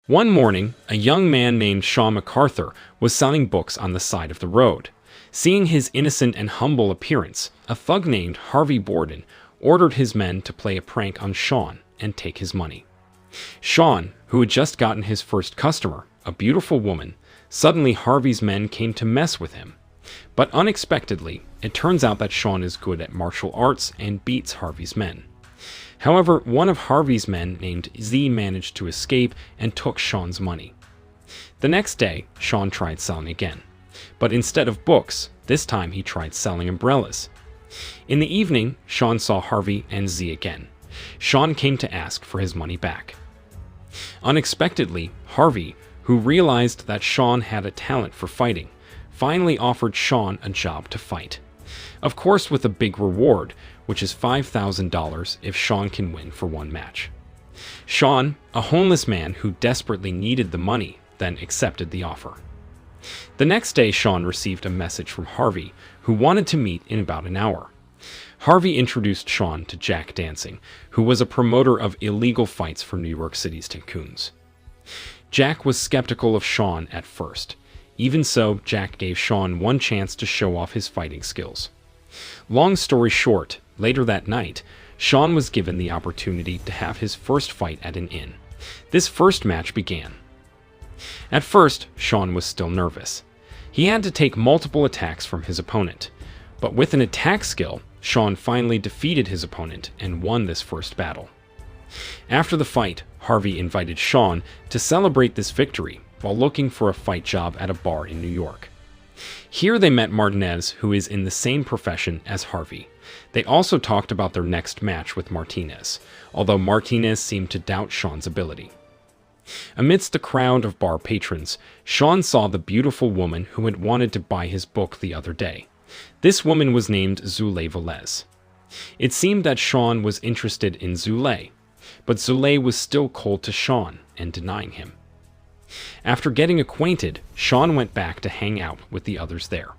One morning, a young man named Sean MacArthur was selling books on the side of the road. Seeing his innocent and humble appearance, a thug named Harvey Borden ordered his men to play a prank on Sean and take his money. Sean, who had just gotten his first customer, a beautiful woman, suddenly Harvey's men came to mess with him. But unexpectedly, it turns out that Sean is good at martial arts and beats Harvey's men. However, one of Harvey's men named Z managed to escape and took Sean's money. The next day, Sean tried selling again. But instead of books, this time he tried selling umbrellas. In the evening, Sean saw Harvey and Z again. Sean came to ask for his money back. Unexpectedly, Harvey, who realized that Sean had a talent for fighting, finally offered Sean a job to fight. Of course, with a big reward, which is $5,000 if Sean can win for one match. Sean, a homeless man who desperately needed the money, then accepted the offer. The next day, Sean received a message from Harvey, who wanted to meet in about an hour. Harvey introduced Sean to Jack Dancing, who was a promoter of illegal fights for New York City's tycoons. Jack was skeptical of Sean at first. Even so, Jack gave Sean one chance to show off his fighting skills. Long story short, later that night, Sean was given the opportunity to have his first fight at an inn. This first match began. At first, Sean was still nervous. He had to take multiple attacks from his opponent. But with an attack skill, Sean finally defeated his opponent and won this first battle. After the fight, Harvey invited Sean to celebrate this victory while looking for a fight job at a bar in New York. Here they met Martinez, who is in the same profession as Harvey. They also talked about their next match with Martinez, although Martinez seemed to doubt Sean's ability. Amidst the crowd of bar patrons, Sean saw the beautiful woman who had wanted to buy his book the other day. This woman was named Zule Velez. It seemed that Sean was interested in Zule, but Zule was still cold to Sean and denying him. After getting acquainted, Sean went back to hang out with the others there.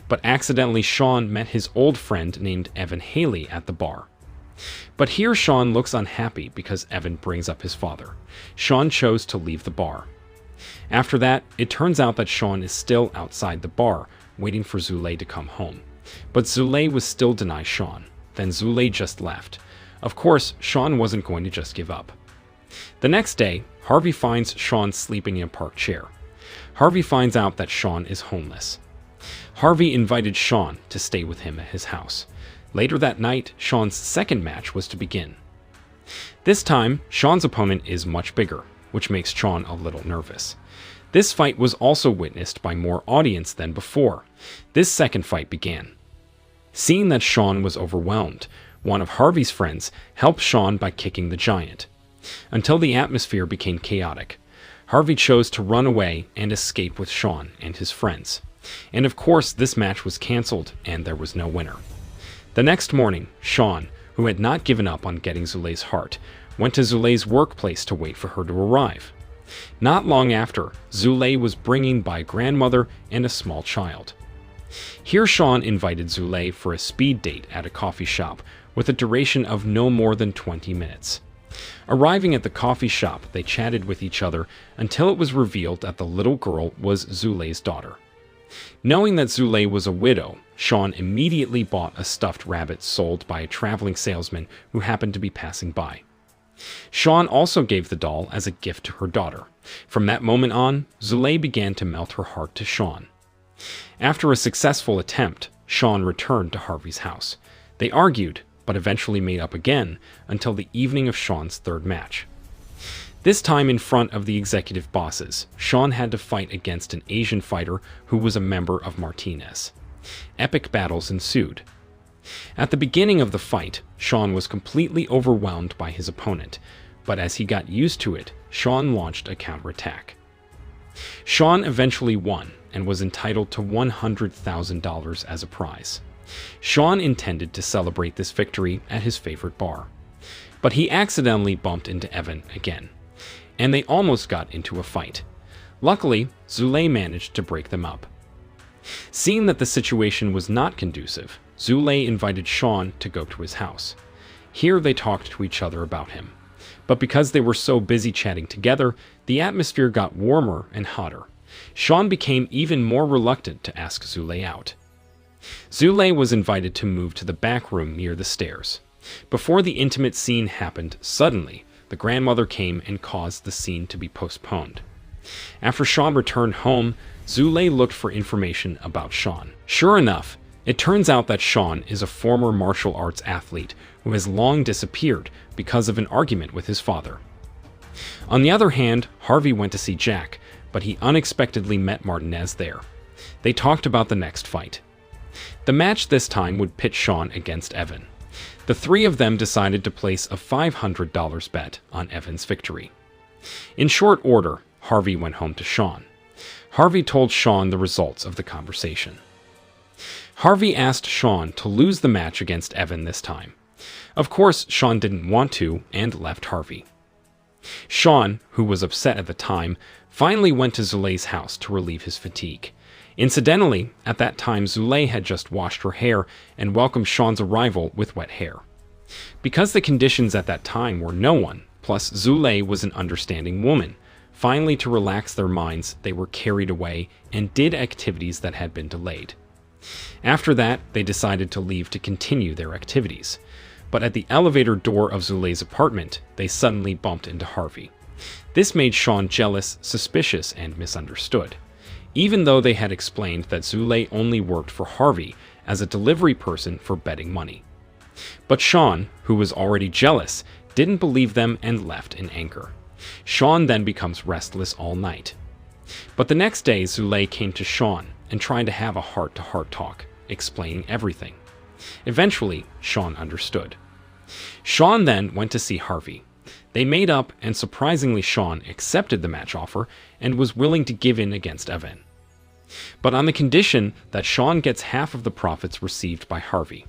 But accidentally, Sean met his old friend named Evan Haley at the bar. But here Sean looks unhappy because Evan brings up his father. Sean chose to leave the bar. After that, it turns out that Sean is still outside the bar, waiting for Zule to come home. But Zule was still deny Sean. Then Zule just left. Of course, Sean wasn't going to just give up. The next day, Harvey finds Sean sleeping in a park chair. Harvey finds out that Sean is homeless. Harvey invited Sean to stay with him at his house. Later that night, Sean's second match was to begin. This time, Sean's opponent is much bigger, which makes Sean a little nervous. This fight was also witnessed by more audience than before. This second fight began. Seeing that Sean was overwhelmed, one of Harvey's friends helped Sean by kicking the giant. Until the atmosphere became chaotic, Harvey chose to run away and escape with Sean and his friends. And of course, this match was cancelled and there was no winner. The next morning, Sean, who had not given up on getting Zule's heart, went to Zule's workplace to wait for her to arrive. Not long after, Zule was bringing by grandmother and a small child. Here Sean invited Zule for a speed date at a coffee shop with a duration of no more than 20 minutes. Arriving at the coffee shop, they chatted with each other until it was revealed that the little girl was Zule's daughter. Knowing that Zule was a widow, Sean immediately bought a stuffed rabbit sold by a traveling salesman who happened to be passing by. Sean also gave the doll as a gift to her daughter. From that moment on, Zule began to melt her heart to Sean. After a successful attempt, Sean returned to Harvey's house. They argued, but eventually made up again until the evening of Sean's third match. This time in front of the executive bosses, Sean had to fight against an Asian fighter who was a member of Martinez. Epic battles ensued. At the beginning of the fight, Sean was completely overwhelmed by his opponent, but as he got used to it, Sean launched a counterattack. Sean eventually won and was entitled to $100,000 as a prize. Sean intended to celebrate this victory at his favorite bar, but he accidentally bumped into Evan again, and they almost got into a fight. Luckily, Zule managed to break them up. Seeing that the situation was not conducive, Zule invited Sean to go to his house. Here they talked to each other about him. But because they were so busy chatting together, the atmosphere got warmer and hotter. Sean became even more reluctant to ask Zulay out. Zulay was invited to move to the back room near the stairs. Before the intimate scene happened, suddenly, the grandmother came and caused the scene to be postponed. After Sean returned home, Zulay looked for information about Sean. Sure enough, it turns out that Sean is a former martial arts athlete who has long disappeared because of an argument with his father. On the other hand, Harvey went to see Jack, but he unexpectedly met Martinez there. They talked about the next fight. The match this time would pit Sean against Evan. The three of them decided to place a $500 bet on Evan's victory. In short order, Harvey went home to Sean. Harvey told Sean the results of the conversation. Harvey asked Sean to lose the match against Evan this time. Of course, Sean didn't want to and left Harvey. Sean, who was upset at the time, finally went to Zulay's house to relieve his fatigue. Incidentally, at that time Zulay had just washed her hair and welcomed Sean's arrival with wet hair. Because the conditions at that time were no one, plus Zulay was an understanding woman, finally to relax their minds they were carried away and did activities that had been delayed. After that, they decided to leave to continue their activities. But at the elevator door of Zulay's apartment, they suddenly bumped into Harvey. This made Sean jealous, suspicious, and misunderstood, even though they had explained that Zulay only worked for Harvey as a delivery person for betting money. But Sean, who was already jealous, didn't believe them and left in anger. Sean then becomes restless all night. But the next day, Zulay came to Sean and tried to have a heart-to-heart talk, explaining everything. Eventually, Sean understood. Sean then went to see Harvey. They made up, and surprisingly Sean accepted the match offer and was willing to give in against Evan. But on the condition that Sean gets half of the profits received by Harvey.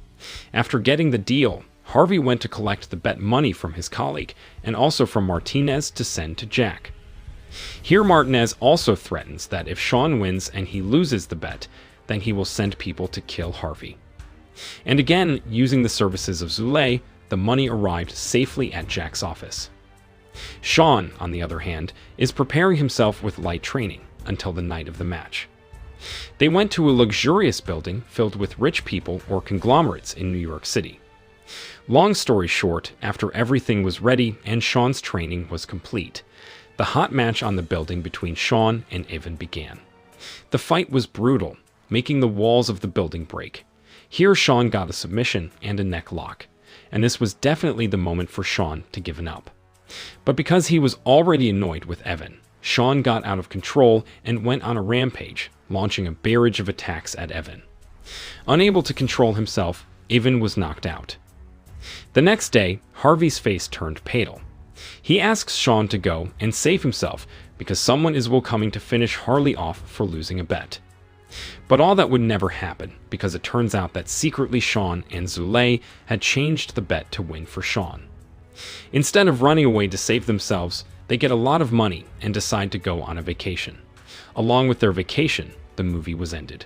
After getting the deal, Harvey went to collect the bet money from his colleague and also from Martinez to send to Jack. Here Martinez also threatens that if Sean wins and he loses the bet, then he will send people to kill Harvey. And again, using the services of Zulay, the money arrived safely at Jack's office. Sean, on the other hand, is preparing himself with light training until the night of the match. They went to a luxurious building filled with rich people or conglomerates in New York City. Long story short, after everything was ready and Sean's training was complete, the hot match on the building between Sean and Evan began. The fight was brutal, making the walls of the building break. Here Sean got a submission and a neck lock, and this was definitely the moment for Sean to give up. But because he was already annoyed with Evan, Sean got out of control and went on a rampage, launching a barrage of attacks at Evan. Unable to control himself, Evan was knocked out. The next day, Harvey's face turned pale. He asks Sean to go and save himself because someone is coming to finish Harley off for losing a bet. But all that would never happen because it turns out that secretly Sean and Zulay had changed the bet to win for Sean. Instead of running away to save themselves, they get a lot of money and decide to go on a vacation. Along with their vacation, the movie was ended.